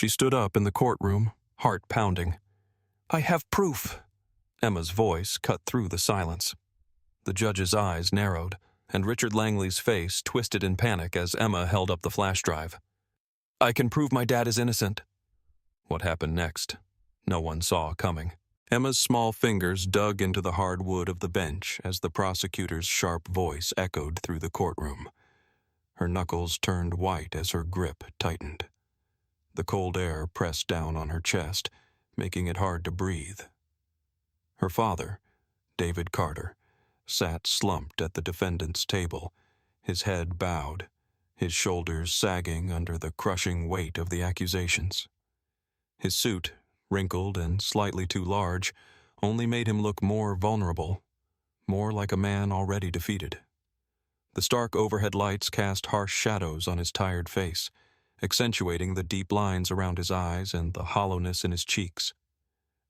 She stood up in the courtroom, heart pounding. "I have proof." Emma's voice cut through the silence. The judge's eyes narrowed, and Richard Langley's face twisted in panic as Emma held up the flash drive. "I can prove my dad is innocent." What happened next? No one saw coming. Emma's small fingers dug into the hard wood of the bench as the prosecutor's sharp voice echoed through the courtroom. Her knuckles turned white as her grip tightened. The cold air pressed down on her chest, making it hard to breathe. Her father, David Carter, sat slumped at the defendant's table, his head bowed, his shoulders sagging under the crushing weight of the accusations. His suit, wrinkled and slightly too large, only made him look more vulnerable, more like a man already defeated. The stark overhead lights cast harsh shadows on his tired face, accentuating the deep lines around his eyes and the hollowness in his cheeks.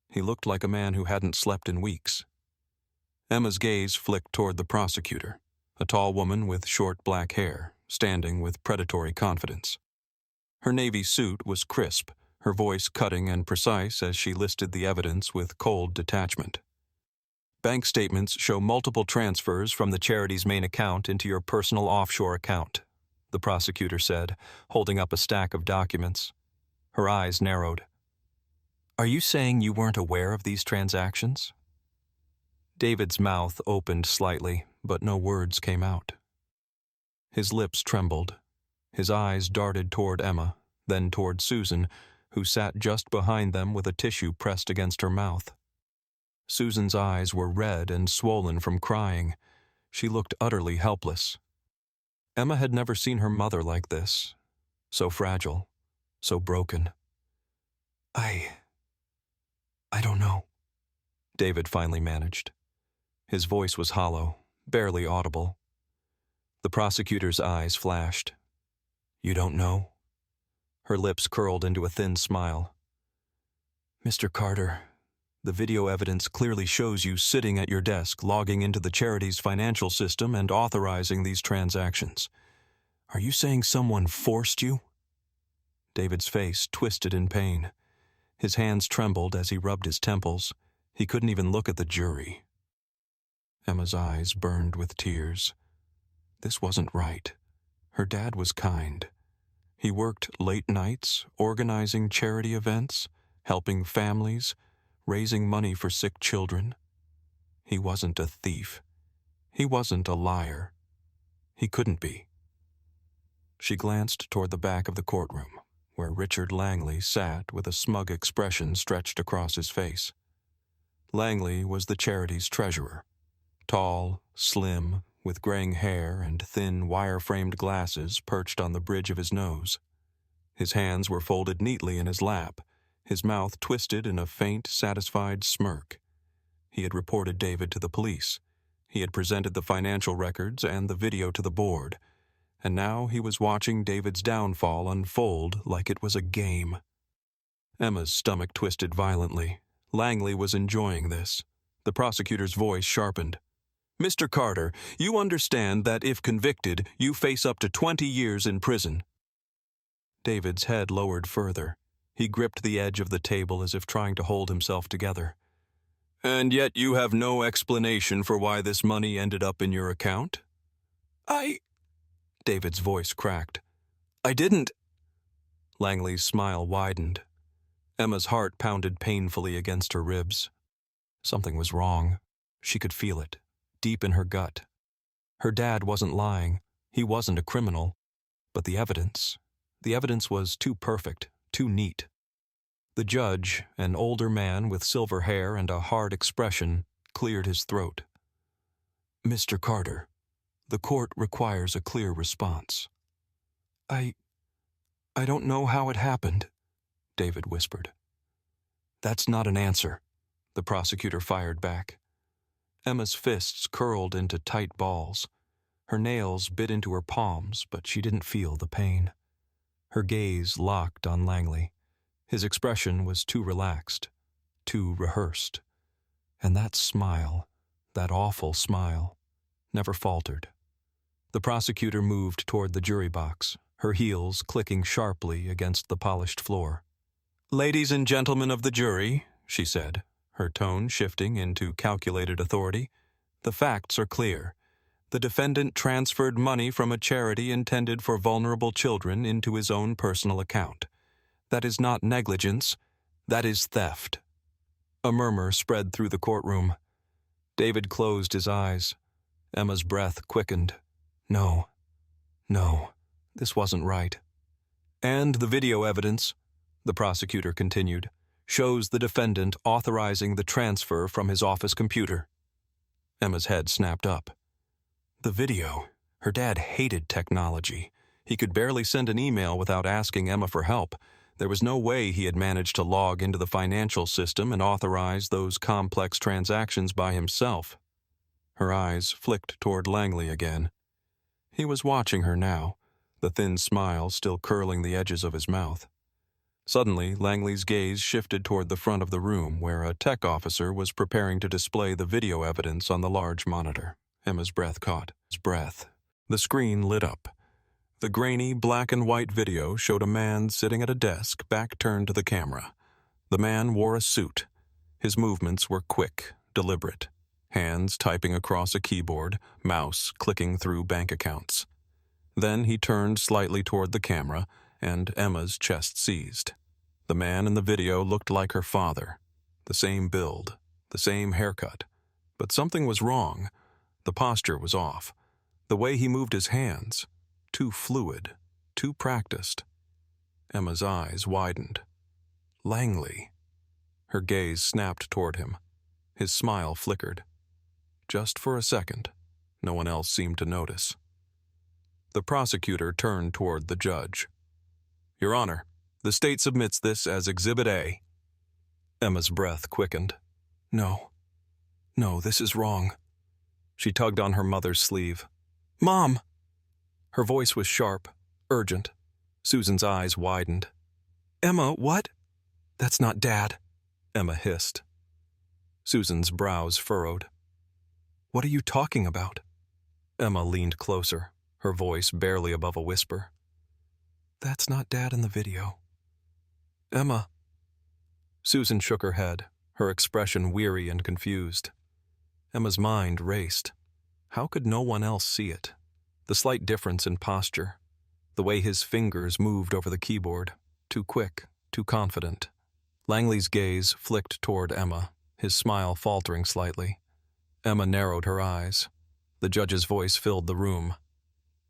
He looked like a man who hadn't slept in weeks. Emma's gaze flicked toward the prosecutor, a tall woman with short black hair, standing with predatory confidence. Her navy suit was crisp, her voice cutting and precise as she listed the evidence with cold detachment. "Bank statements show multiple transfers from the charity's main account into your personal offshore account," the prosecutor said, holding up a stack of documents. Her eyes narrowed. "Are you saying you weren't aware of these transactions?" David's mouth opened slightly, but no words came out. His lips trembled. His eyes darted toward Emma, then toward Susan, who sat just behind them with a tissue pressed against her mouth. Susan's eyes were red and swollen from crying. She looked utterly helpless. Emma had never seen her mother like this, so fragile, so broken. I don't know," David finally managed. His voice was hollow, barely audible. The prosecutor's eyes flashed. "You don't know?" Her lips curled into a thin smile. "Mr. Carter, the video evidence clearly shows you sitting at your desk, logging into the charity's financial system and authorizing these transactions. Are you saying someone forced you?" David's face twisted in pain. His hands trembled as he rubbed his temples. He couldn't even look at the jury. Emma's eyes burned with tears. This wasn't right. Her dad was kind. He worked late nights, organizing charity events, helping families, raising money for sick children. He wasn't a thief. He wasn't a liar. He couldn't be. She glanced toward the back of the courtroom, where Richard Langley sat with a smug expression stretched across his face. Langley was the charity's treasurer. Tall, slim, with graying hair and thin, wire-framed glasses perched on the bridge of his nose. His hands were folded neatly in his lap, his mouth twisted in a faint, satisfied smirk. He had reported David to the police. He had presented the financial records and the video to the board, and now he was watching David's downfall unfold like it was a game. Emma's stomach twisted violently. Langley was enjoying this. The prosecutor's voice sharpened. "Mr. Carter, you understand that if convicted, you face up to 20 years in prison." David's head lowered further. He gripped the edge of the table as if trying to hold himself together. "And yet you have no explanation for why this money ended up in your account?" David's voice cracked. "I didn't." Langley's smile widened. Emma's heart pounded painfully against her ribs. Something was wrong. She could feel it, deep in her gut. Her dad wasn't lying. He wasn't a criminal. But the evidence was too perfect, too neat. The judge, an older man with silver hair and a hard expression, cleared his throat. "Mr. Carter, the court requires a clear response." I don't know how it happened," David whispered. "That's not an answer," the prosecutor fired back. Emma's fists curled into tight balls. Her nails bit into her palms, but she didn't feel the pain. Her gaze locked on Langley. His expression was too relaxed, too rehearsed. And that smile, that awful smile, never faltered. The prosecutor moved toward the jury box, her heels clicking sharply against the polished floor. Ladies and gentlemen of the jury, she said, her tone shifting into calculated authority, the facts are clear. The defendant transferred money from a charity intended for vulnerable children into his own personal account. That is not negligence, that is theft. A murmur spread through the courtroom. David closed his eyes. Emma's breath quickened. No, this wasn't right. And the video evidence, the prosecutor continued, shows the defendant authorizing the transfer from his office computer. Emma's head snapped up. The video. Her dad hated technology. He could barely send an email without asking Emma for help. There was no way he had managed to log into the financial system and authorize those complex transactions by himself. Her eyes flicked toward Langley again. He was watching her now, the thin smile still curling the edges of his mouth. Suddenly, Langley's gaze shifted toward the front of the room where a tech officer was preparing to display the video evidence on the large monitor. Emma's breath caught. His breath. The screen lit up. The grainy black and white video showed a man sitting at a desk, back turned to the camera. The man wore a suit. His movements were quick, deliberate. Hands typing across a keyboard, mouse clicking through bank accounts. Then he turned slightly toward the camera, and Emma's chest seized. The man in the video looked like her father. The same build, the same haircut. But something was wrong. The posture was off. The way he moved his hands, too fluid, too practiced. Emma's eyes widened. Langley. Her gaze snapped toward him. His smile flickered. Just for a second, no one else seemed to notice. The prosecutor turned toward the judge. Your Honor, the state submits this as Exhibit A. Emma's breath quickened. No, this is wrong. She tugged on her mother's sleeve. Mom! Her voice was sharp, urgent. Susan's eyes widened. Emma, what? That's not Dad, Emma hissed. Susan's brows furrowed. What are you talking about? Emma leaned closer, her voice barely above a whisper. That's not Dad in the video. Emma. Susan shook her head, her expression weary and confused. Emma's mind raced. How could no one else see it? The slight difference in posture, the way his fingers moved over the keyboard, too quick, too confident. Langley's gaze flicked toward Emma, his smile faltering slightly. Emma narrowed her eyes. The judge's voice filled the room.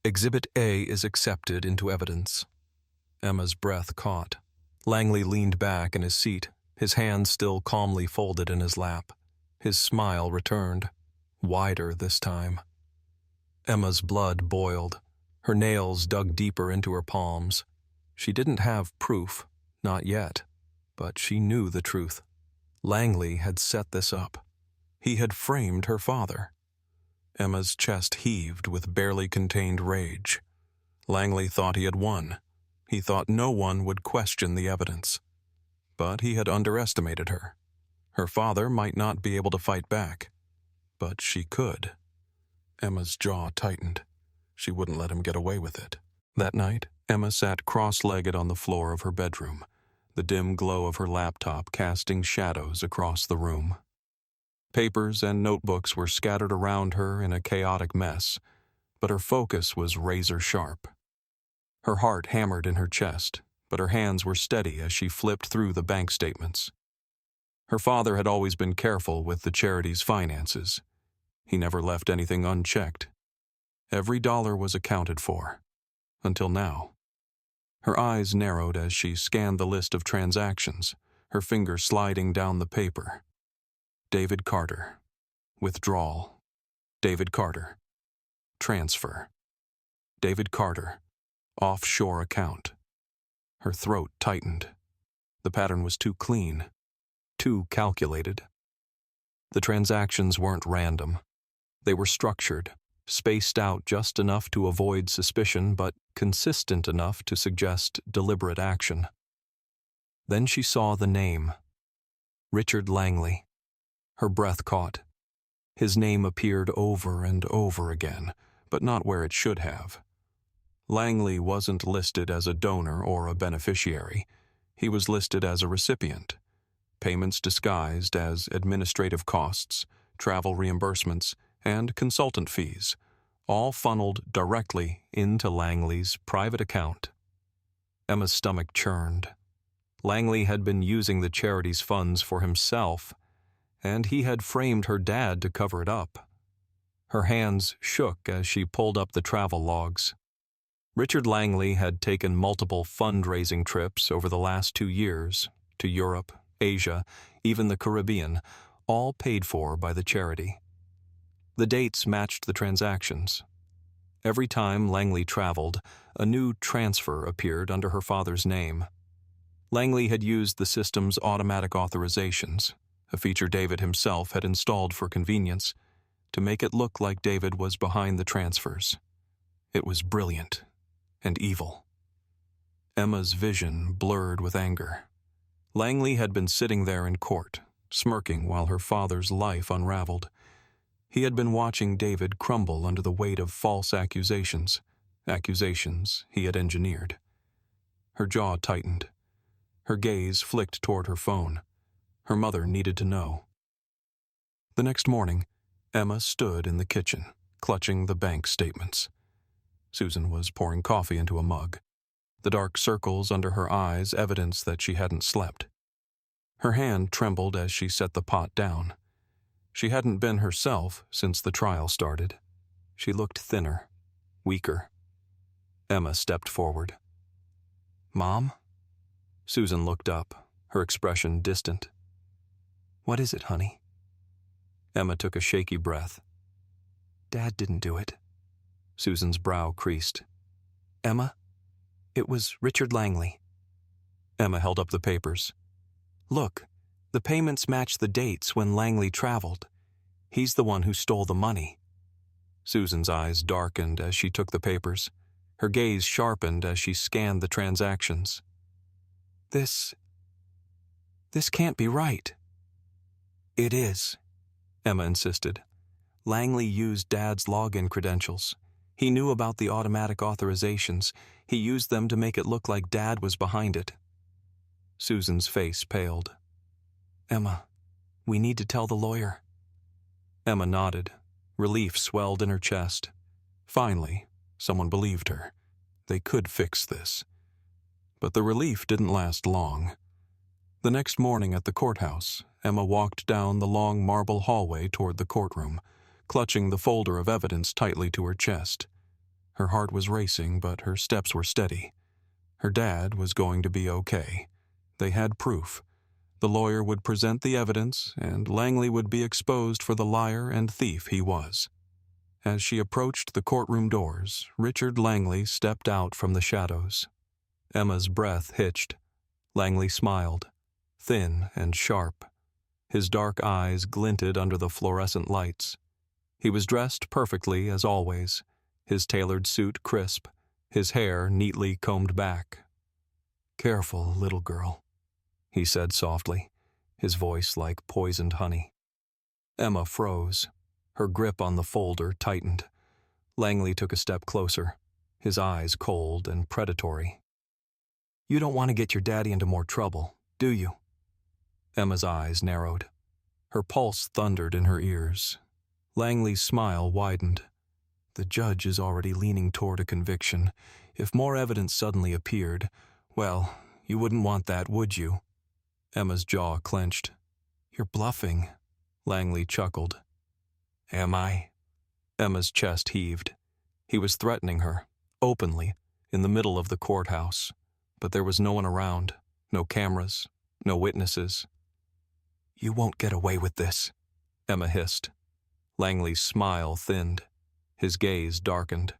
Exhibit A is accepted into evidence. Emma's breath caught. Langley leaned back in his seat, his hands still calmly folded in his lap. His smile returned, wider this time. Emma's blood boiled. Her nails dug deeper into her palms. She didn't have proof, not yet, but she knew the truth. Langley had set this up. He had framed her father. Emma's chest heaved with barely contained rage. Langley thought he had won. He thought no one would question the evidence. But he had underestimated her. Her father might not be able to fight back, but she could. Emma's jaw tightened. She wouldn't let him get away with it. That night, Emma sat cross-legged on the floor of her bedroom, the dim glow of her laptop casting shadows across the room. Papers and notebooks were scattered around her in a chaotic mess, but her focus was razor-sharp. Her heart hammered in her chest, but her hands were steady as she flipped through the bank statements. Her father had always been careful with the charity's finances. He never left anything unchecked. Every dollar was accounted for. Until now. Her eyes narrowed as she scanned the list of transactions, her finger sliding down the paper. David Carter. Withdrawal. David Carter. Transfer. David Carter. Offshore account. Her throat tightened. The pattern was too clean, too calculated. The transactions weren't random. They were structured, spaced out just enough to avoid suspicion, but consistent enough to suggest deliberate action. Then she saw the name. Richard Langley. Her breath caught. His name appeared over and over again, but not where it should have. Langley wasn't listed as a donor or a beneficiary. He was listed as a recipient. Payments disguised as administrative costs, travel reimbursements, and consultant fees, all funneled directly into Langley's private account. Emma's stomach churned. Langley had been using the charity's funds for himself, and he had framed her dad to cover it up. Her hands shook as she pulled up the travel logs. Richard Langley had taken multiple fundraising trips over the last 2 years to Europe, Asia, even the Caribbean, all paid for by the charity. The dates matched the transactions. Every time Langley traveled, a new transfer appeared under her father's name. Langley had used the system's automatic authorizations, a feature David himself had installed for convenience, to make it look like David was behind the transfers. It was brilliant and evil. Emma's vision blurred with anger. Langley had been sitting there in court, smirking while her father's life unraveled. He had been watching David crumble under the weight of false accusations he had engineered. Her jaw tightened. Her gaze flicked toward her phone. Her mother needed to know. The next morning, Emma stood in the kitchen, clutching the bank statements. Susan was pouring coffee into a mug. The dark circles under her eyes evidenced that she hadn't slept. Her hand trembled as she set the pot down. She hadn't been herself since the trial started. She looked thinner, weaker. Emma stepped forward. "Mom?" Susan looked up, her expression distant. "What is it, honey?" Emma took a shaky breath. "Dad didn't do it." Susan's brow creased. "Emma, it was Richard Langley." Emma held up the papers. "Look, the payments match the dates when Langley traveled. He's the one who stole the money." Susan's eyes darkened as she took the papers. Her gaze sharpened as she scanned the transactions. This can't be right." "It is," Emma insisted. "Langley used Dad's login credentials. He knew about the automatic authorizations. He used them to make it look like Dad was behind it." Susan's face paled. "Emma, we need to tell the lawyer." Emma nodded. Relief swelled in her chest. Finally, someone believed her. They could fix this. But the relief didn't last long. The next morning at the courthouse, Emma walked down the long marble hallway toward the courtroom, clutching the folder of evidence tightly to her chest. Her heart was racing, but her steps were steady. Her dad was going to be okay. They had proof. The lawyer would present the evidence, and Langley would be exposed for the liar and thief he was. As she approached the courtroom doors, Richard Langley stepped out from the shadows. Emma's breath hitched. Langley smiled, thin and sharp. His dark eyes glinted under the fluorescent lights. He was dressed perfectly as always, his tailored suit crisp, his hair neatly combed back. "Careful, little girl," he said softly, his voice like poisoned honey. Emma froze. Her grip on the folder tightened. Langley took a step closer, his eyes cold and predatory. "You don't want to get your daddy into more trouble, do you?" Emma's eyes narrowed. Her pulse thundered in her ears. Langley's smile widened. "The judge is already leaning toward a conviction. If more evidence suddenly appeared, well, you wouldn't want that, would you?" Emma's jaw clenched. "You're bluffing," Langley chuckled. "Am I?" Emma's chest heaved. He was threatening her, openly, in the middle of the courthouse. But there was no one around, no cameras, no witnesses. "You won't get away with this," Emma hissed. Langley's smile thinned. His gaze darkened.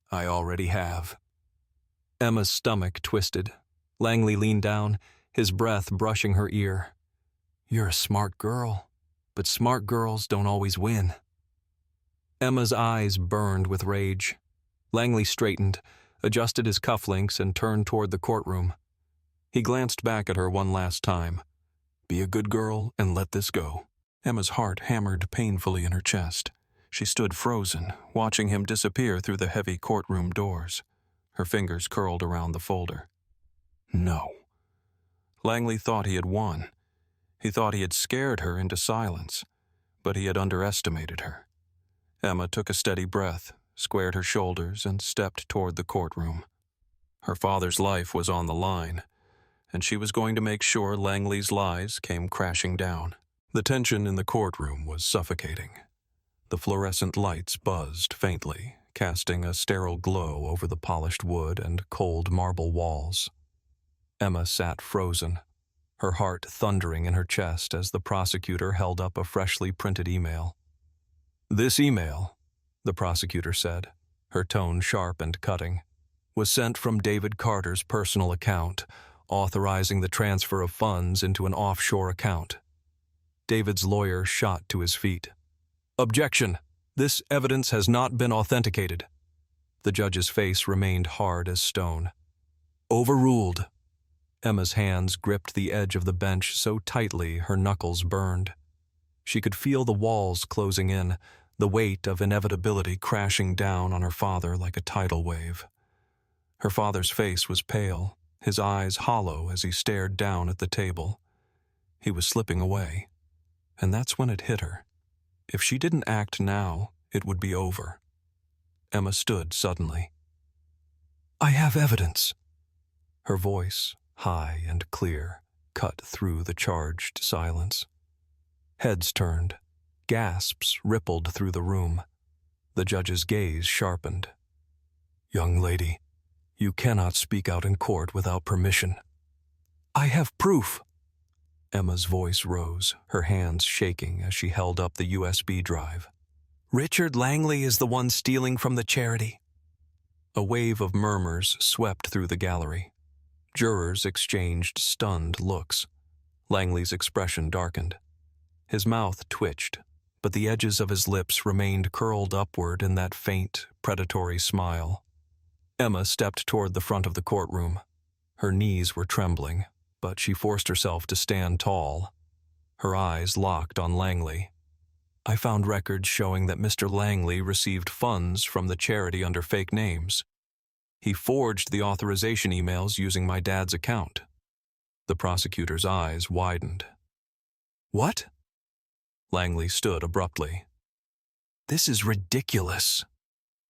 "I already have." Emma's stomach twisted. Langley leaned down, his breath brushing her ear. "You're a smart girl, but smart girls don't always win." Emma's eyes burned with rage. Langley straightened, adjusted his cufflinks, and turned toward the courtroom. He glanced back at her one last time. "Be a good girl and let this go." Emma's heart hammered painfully in her chest. She stood frozen, watching him disappear through the heavy courtroom doors. Her fingers curled around the folder. No. Langley thought he had won. He thought he had scared her into silence, but he had underestimated her. Emma took a steady breath, squared her shoulders, and stepped toward the courtroom. Her father's life was on the line, and she was going to make sure Langley's lies came crashing down. The tension in the courtroom was suffocating. The fluorescent lights buzzed faintly, casting a sterile glow over the polished wood and cold marble walls. Emma sat frozen, her heart thundering in her chest as the prosecutor held up a freshly printed email. "This email," the prosecutor said, her tone sharp and cutting, "was sent from David Carter's personal account, authorizing the transfer of funds into an offshore account." David's lawyer shot to his feet. "Objection! This evidence has not been authenticated." The judge's face remained hard as stone. "Overruled." Emma's hands gripped the edge of the bench so tightly her knuckles burned. She could feel the walls closing in, the weight of inevitability crashing down on her father like a tidal wave. Her father's face was pale, his eyes hollow as he stared down at the table. He was slipping away, and that's when it hit her. If she didn't act now, it would be over. Emma stood suddenly. "I have evidence." Her voice, high and clear, cut through the charged silence. Heads turned. Gasps rippled through the room. The judge's gaze sharpened. "Young lady, you cannot speak out in court without permission." "I have proof." Emma's voice rose, her hands shaking as she held up the USB drive. "Richard Langley is the one stealing from the charity." A wave of murmurs swept through the gallery. Jurors exchanged stunned looks. Langley's expression darkened. His mouth twitched, but the edges of his lips remained curled upward in that faint, predatory smile. Emma stepped toward the front of the courtroom. Her knees were trembling, but she forced herself to stand tall. Her eyes locked on Langley. "I found records showing that Mr. Langley received funds from the charity under fake names. He forged the authorization emails using my dad's account." The prosecutor's eyes widened. "What?" Langley stood abruptly. "This is ridiculous."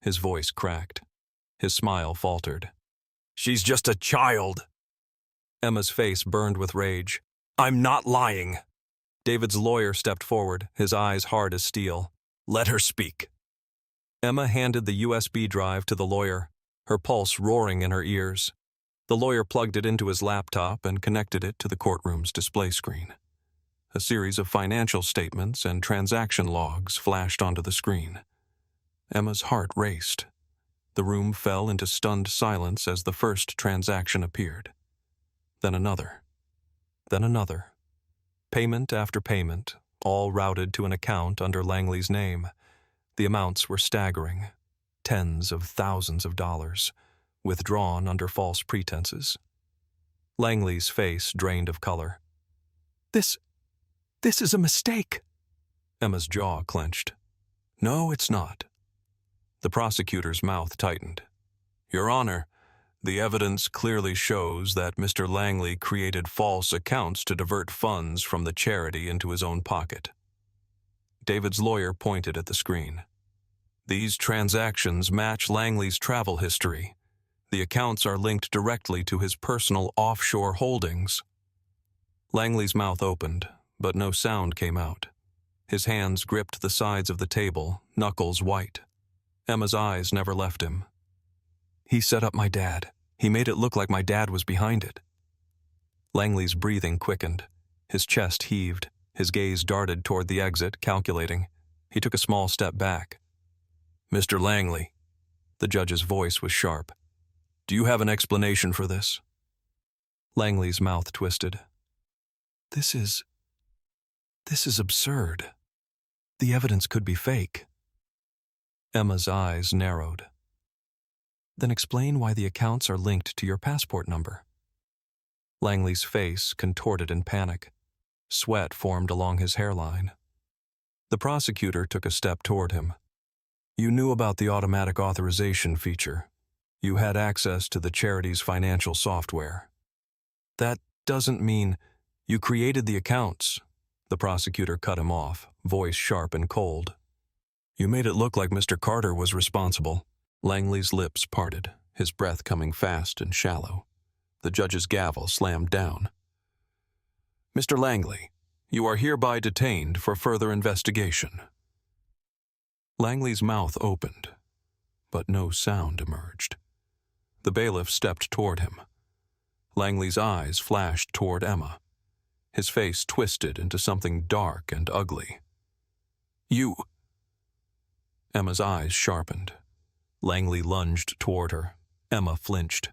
His voice cracked. His smile faltered. "She's just a child." Emma's face burned with rage. "I'm not lying." David's lawyer stepped forward, his eyes hard as steel. "Let her speak." Emma handed the USB drive to the lawyer, her pulse roaring in her ears. The lawyer plugged it into his laptop and connected it to the courtroom's display screen. A series of financial statements and transaction logs flashed onto the screen. Emma's heart raced. The room fell into stunned silence as the first transaction appeared. Then another. Then another. Payment after payment, all routed to an account under Langley's name. The amounts were staggering. Tens of thousands of dollars, withdrawn under false pretenses. Langley's face drained of color. This is a mistake." Emma's jaw clenched. "No, it's not." The prosecutor's mouth tightened. "Your Honor, the evidence clearly shows that Mr. Langley created false accounts to divert funds from the charity into his own pocket." David's lawyer pointed at the screen. "These transactions match Langley's travel history. The accounts are linked directly to his personal offshore holdings." Langley's mouth opened, but no sound came out. His hands gripped the sides of the table, knuckles white. Emma's eyes never left him. "He set up my dad. He made it look like my dad was behind it." Langley's breathing quickened. His chest heaved. His gaze darted toward the exit, calculating. He took a small step back. "Mr. Langley," the judge's voice was sharp, "do you have an explanation for this?" Langley's mouth twisted. This is absurd. The evidence could be fake." Emma's eyes narrowed. "Then explain why the accounts are linked to your passport number." Langley's face contorted in panic. Sweat formed along his hairline. The prosecutor took a step toward him. "You knew about the automatic authorization feature. You had access to the charity's financial software. That doesn't mean you created the accounts." The prosecutor cut him off, voice sharp and cold. "You made it look like Mr. Carter was responsible." Langley's lips parted, his breath coming fast and shallow. The judge's gavel slammed down. "Mr. Langley, you are hereby detained for further investigation." Langley's mouth opened, but no sound emerged. The bailiff stepped toward him. Langley's eyes flashed toward Emma. His face twisted into something dark and ugly. "You—" Emma's eyes sharpened. Langley lunged toward her. Emma flinched,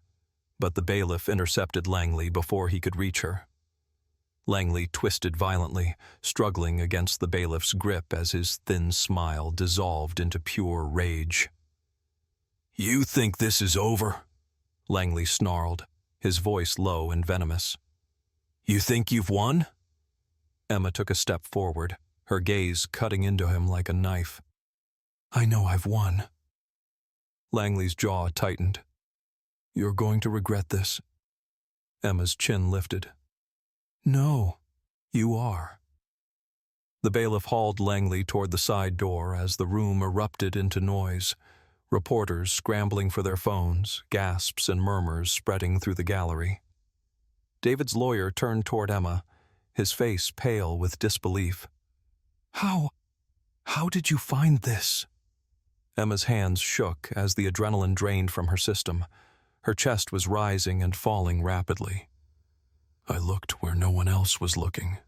but the bailiff intercepted Langley before he could reach her. Langley twisted violently, struggling against the bailiff's grip as his thin smile dissolved into pure rage. "You think this is over?" Langley snarled, his voice low and venomous. "You think you've won?" Emma took a step forward, her gaze cutting into him like a knife. "I know I've won." Langley's jaw tightened. "You're going to regret this." Emma's chin lifted. "No, you are." The bailiff hauled Langley toward the side door as the room erupted into noise. Reporters scrambling for their phones, gasps and murmurs spreading through the gallery. David's lawyer turned toward Emma, his face pale with disbelief. How did you find this?" Emma's hands shook as the adrenaline drained from her system. Her chest was rising and falling rapidly. "I looked where no one else was looking."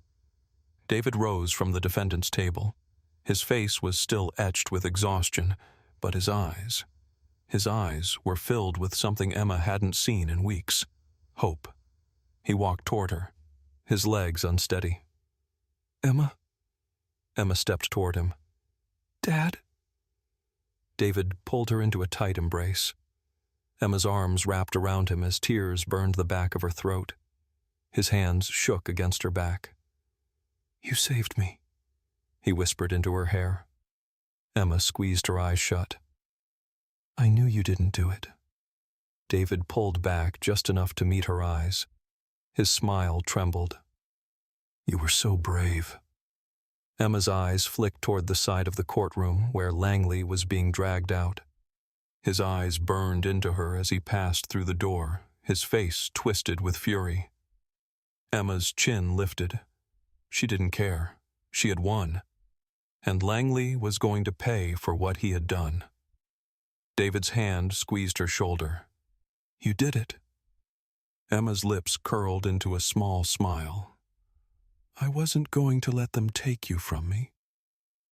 David rose from the defendant's table. His face was still etched with exhaustion, but his eyes were filled with something Emma hadn't seen in weeks. Hope. He walked toward her, his legs unsteady. "Emma?" Emma stepped toward him. "Dad?" David pulled her into a tight embrace. Emma's arms wrapped around him as tears burned the back of her throat. His hands shook against her back. "You saved me," he whispered into her hair. Emma squeezed her eyes shut. "I knew you didn't do it." David pulled back just enough to meet her eyes. His smile trembled. "You were so brave." Emma's eyes flicked toward the side of the courtroom where Langley was being dragged out. His eyes burned into her as he passed through the door, his face twisted with fury. Emma's chin lifted. She didn't care. She had won. And Langley was going to pay for what he had done. David's hand squeezed her shoulder. "You did it." Emma's lips curled into a small smile. "I wasn't going to let them take you from me."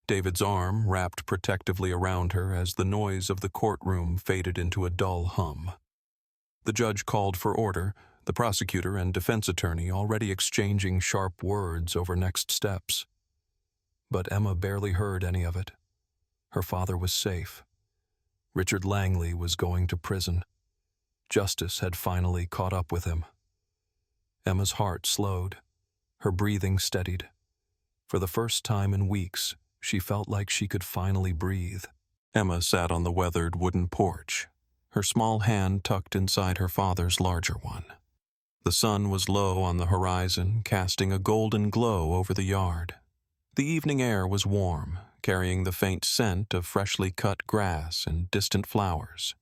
David's arm wrapped protectively around her as the noise of the courtroom faded into a dull hum. The judge called for order, the prosecutor and defense attorney already exchanging sharp words over next steps. But Emma barely heard any of it. Her father was safe. Richard Langley was going to prison. Justice had finally caught up with him. Emma's heart slowed. Her breathing steadied. For the first time in weeks, she felt like she could finally breathe. Emma sat on the weathered wooden porch, her small hand tucked inside her father's larger one. The sun was low on the horizon, casting a golden glow over the yard. The evening air was warm, carrying the faint scent of freshly cut grass and distant flowers.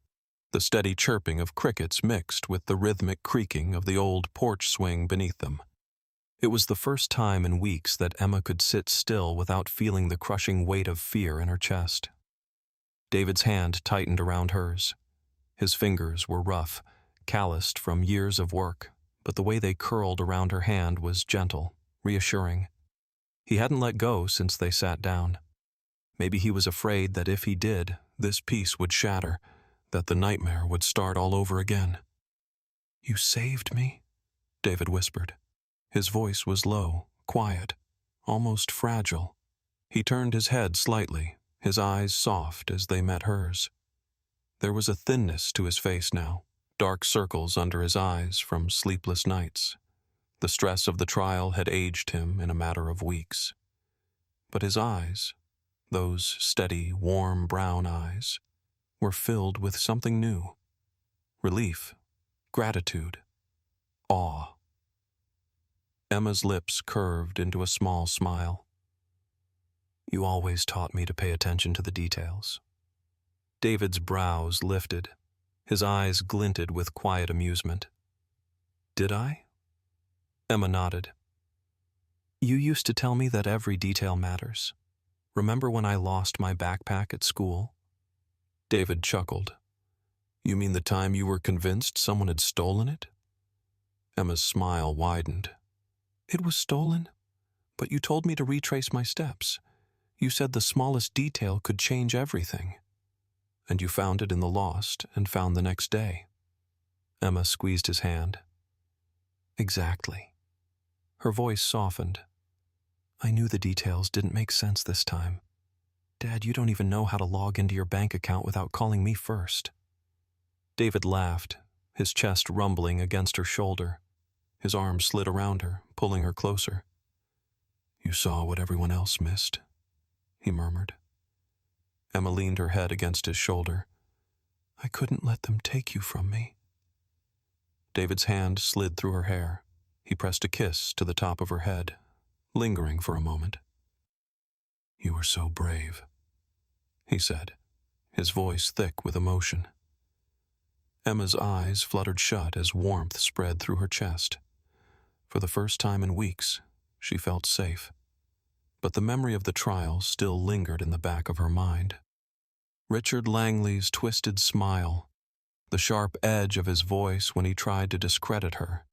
The steady chirping of crickets mixed with the rhythmic creaking of the old porch swing beneath them. It was the first time in weeks that Emma could sit still without feeling the crushing weight of fear in her chest. David's hand tightened around hers. His fingers were rough, calloused from years of work, but the way they curled around her hand was gentle, reassuring. He hadn't let go since they sat down. Maybe he was afraid that if he did, this peace would shatter, that the nightmare would start all over again. "You saved me," David whispered. His voice was low, quiet, almost fragile. He turned his head slightly, his eyes soft as they met hers. There was a thinness to his face now, dark circles under his eyes from sleepless nights. The stress of the trial had aged him in a matter of weeks. But his eyes, those steady, warm brown eyes, were filled with something new. Relief, gratitude, awe. Emma's lips curved into a small smile. You always taught me to pay attention to the details. David's brows lifted. His eyes glinted with quiet amusement. Did I? Emma nodded. You used to tell me that every detail matters. Remember when I lost my backpack at school? David chuckled. You mean the time you were convinced someone had stolen it? Emma's smile widened. It was stolen, but you told me to retrace my steps. You said the smallest detail could change everything. And you found it in the lost and found the next day. Emma squeezed his hand. Exactly. Her voice softened. I knew the details didn't make sense this time. Dad, you don't even know how to log into your bank account without calling me first. David laughed, his chest rumbling against her shoulder. His arm slid around her, pulling her closer. You saw what everyone else missed, he murmured. Emma leaned her head against his shoulder. I couldn't let them take you from me. David's hand slid through her hair. He pressed a kiss to the top of her head, lingering for a moment. You were so brave, he said, his voice thick with emotion. Emma's eyes fluttered shut as warmth spread through her chest. For the first time in weeks, she felt safe. But the memory of the trial still lingered in the back of her mind. Richard Langley's twisted smile, the sharp edge of his voice when he tried to discredit her,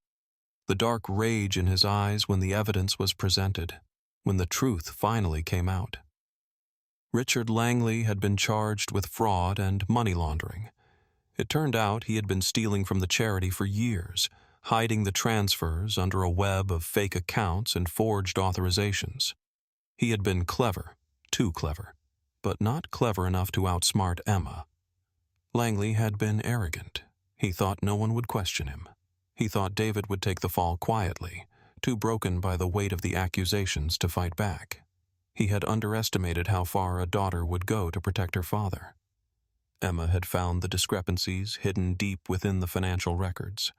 the dark rage in his eyes when the evidence was presented, when the truth finally came out. Richard Langley had been charged with fraud and money laundering. It turned out he had been stealing from the charity for years, hiding the transfers under a web of fake accounts and forged authorizations. He had been clever, too clever, but not clever enough to outsmart Emma. Langley had been arrogant. He thought no one would question him. He thought David would take the fall quietly, too broken by the weight of the accusations to fight back. He had underestimated how far a daughter would go to protect her father. Emma had found the discrepancies hidden deep within the financial records,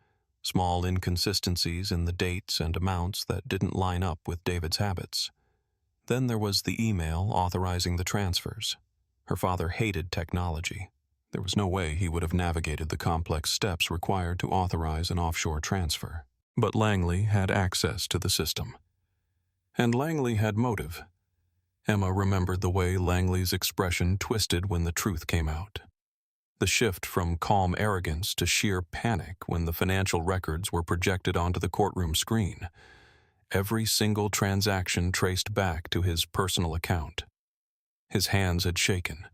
small inconsistencies in the dates and amounts that didn't line up with David's habits. Then there was the email authorizing the transfers. Her father hated technology. There was no way he would have navigated the complex steps required to authorize an offshore transfer. But Langley had access to the system. And Langley had motive. Emma remembered the way Langley's expression twisted when the truth came out. The shift from calm arrogance to sheer panic when the financial records were projected onto the courtroom screen. Every single transaction traced back to his personal account. His hands had shaken.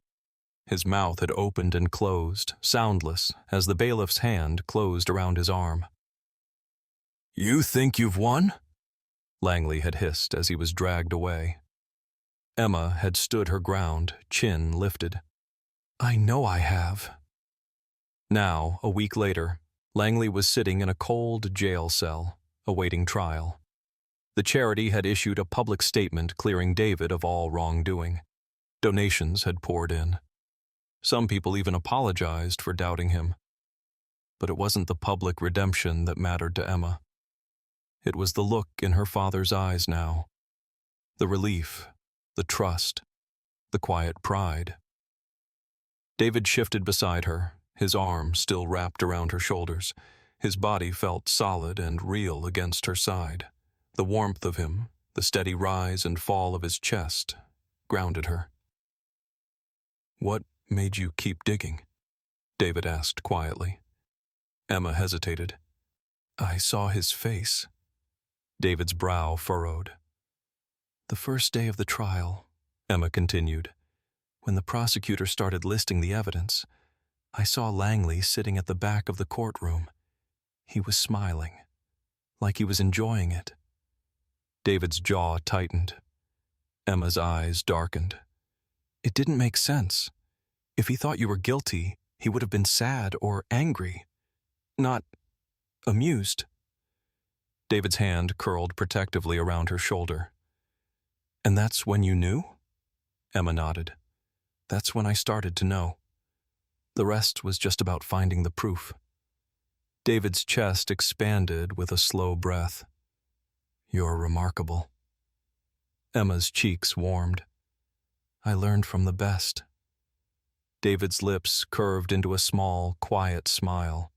His mouth had opened and closed, soundless, as the bailiff's hand closed around his arm. You think you've won? Langley had hissed as he was dragged away. Emma had stood her ground, chin lifted. I know I have. Now, a week later, Langley was sitting in a cold jail cell, awaiting trial. The charity had issued a public statement clearing David of all wrongdoing. Donations had poured in. Some people even apologized for doubting him. But it wasn't the public redemption that mattered to Emma. It was the look in her father's eyes now. The relief, the trust, the quiet pride. David shifted beside her, his arm still wrapped around her shoulders. His body felt solid and real against her side. The warmth of him, the steady rise and fall of his chest, grounded her. What made you keep digging? David asked quietly. Emma hesitated. I saw his face. David's brow furrowed. The first day of the trial, Emma continued, when the prosecutor started listing the evidence, I saw Langley sitting at the back of the courtroom. He was smiling, like he was enjoying it. David's jaw tightened. Emma's eyes darkened. It didn't make sense. If he thought you were guilty, he would have been sad or angry, not amused. David's hand curled protectively around her shoulder. And that's when you knew? Emma nodded. That's when I started to know. The rest was just about finding the proof. David's chest expanded with a slow breath. You're remarkable. Emma's cheeks warmed. I learned from the best. David's lips curved into a small, quiet smile.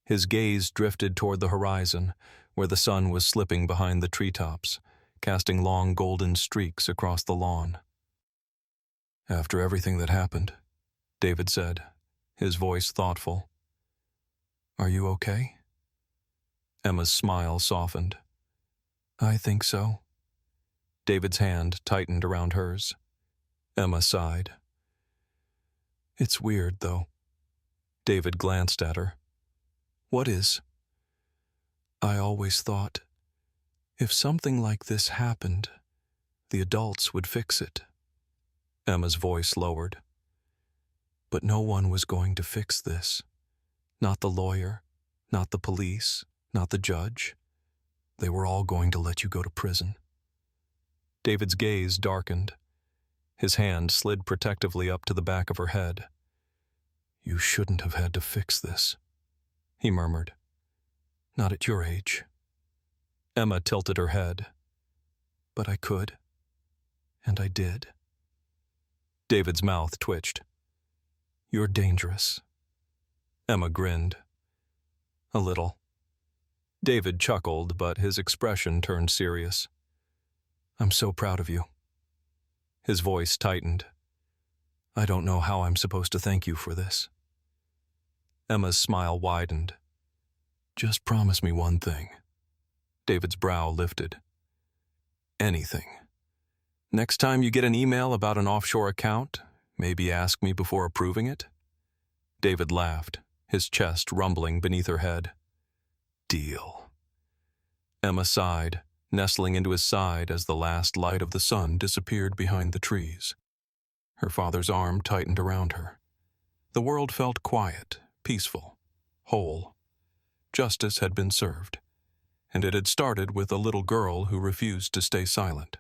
His gaze drifted toward the horizon, where the sun was slipping behind the treetops, casting long golden streaks across the lawn. After everything that happened, David said, his voice thoughtful, "Are you okay?" Emma's smile softened. "I think so." David's hand tightened around hers. Emma sighed. "It's weird, though." David glanced at her. "What is?" "I always thought, if something like this happened, the adults would fix it." Emma's voice lowered. "But no one was going to fix this. Not the lawyer, not the police, not the judge. They were all going to let you go to prison." David's gaze darkened. His hand slid protectively up to the back of her head. "You shouldn't have had to fix this," he murmured. "Not at your age." Emma tilted her head. "But I could. And I did." David's mouth twitched. "You're dangerous." Emma grinned. "A little." David chuckled, but his expression turned serious. "I'm so proud of you." His voice tightened. "I don't know how I'm supposed to thank you for this." Emma's smile widened. "Just promise me one thing." David's brow lifted. "Anything. Next time you get an email about an offshore account, maybe ask me before approving it?" David laughed, his chest rumbling beneath her head. "Deal." Emma sighed, nestling into his side as the last light of the sun disappeared behind the trees. Her father's arm tightened around her. The world felt quiet, peaceful, whole. Justice had been served, and it had started with a little girl who refused to stay silent.